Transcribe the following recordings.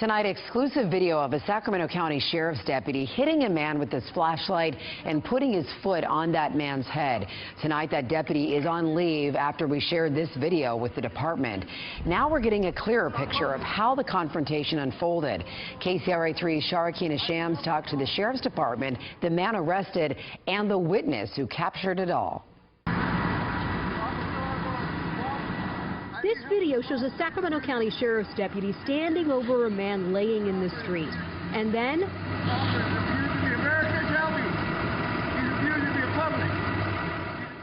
Tonight, exclusive video of a Sacramento County Sheriff's deputy hitting a man with his flashlight and putting his foot on that man's head. Tonight, that deputy is on leave after we shared this video with the department. Now we're getting a clearer picture of how the confrontation unfolded. KCRA 3's Sharakina Shams talked to the Sheriff's Department, the man arrested, and the witness who captured it all. This video shows a Sacramento County Sheriff's deputy standing over a man laying in the street. And then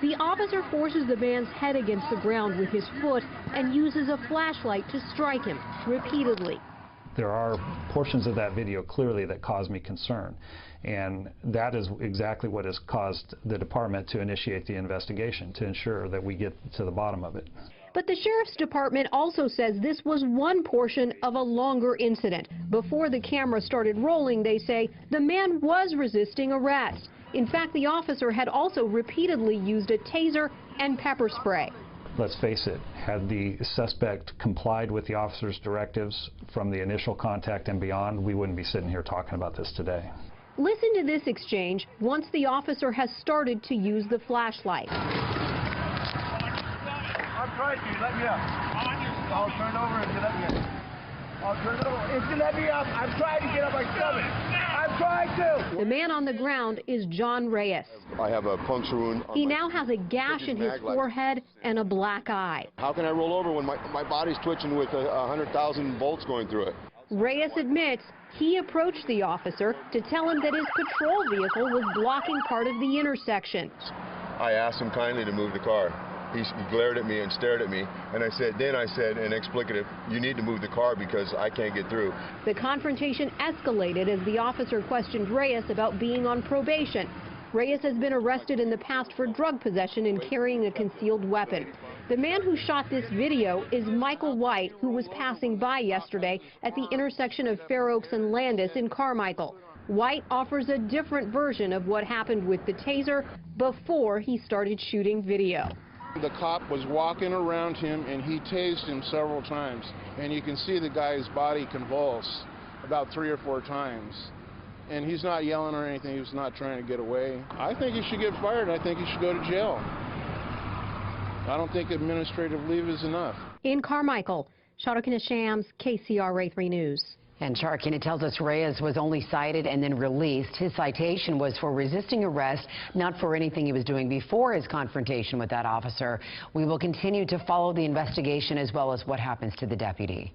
the officer forces the man's head against the ground with his foot and uses a flashlight to strike him repeatedly. There are portions of that video clearly that cause me concern, and that is exactly what has caused the department to initiate the investigation to ensure that we get to the bottom of it. But the Sheriff's Department also says this was one portion of a longer incident. Before the camera started rolling, they say the man was resisting arrest. In fact, the officer had also repeatedly used a taser and pepper spray. Let's face it, had the suspect complied with the officer's directives from the initial contact and beyond, we wouldn't be sitting here talking about this today. Listen to this exchange once the officer has started to use the flashlight. I'm trying to let me up. I'll turn over if you let me up. I'll turn it over if you let me up. I'm trying to get up my stomach. I'm trying to. The man on the ground is John Reyes. I have a puncture wound. He now has a gash in his forehead and a black eye. How can I roll over when my body's twitching with 100,000 volts going through it? Reyes admits he approached the officer to tell him that his patrol vehicle was blocking part of the intersection. I asked him kindly to move the car. He glared at me and stared at me, and I said in explicative, you need to move the car because I can't get through. The confrontation escalated as the officer questioned Reyes about being on probation. Reyes has been arrested in the past for drug possession and carrying a concealed weapon. The man who shot this video is Michael White, who was passing by yesterday at the intersection of Fair Oaks and Landis in Carmichael. White offers a different version of what happened with the taser before he started shooting video. The cop was walking around him and he tased him several times, and you can see the guy's body convulse about 3 or 4 times. And he's not yelling or anything, he's not trying to get away. I think he should get fired. I think he should go to jail. I don't think administrative leave is enough. In Carmichael, Sharakina Shams, KCRA 3 News. And Sharakina tells us Reyes was only cited and then released. His citation was for resisting arrest, not for anything he was doing before his confrontation with that officer. We will continue to follow the investigation as well as what happens to the deputy.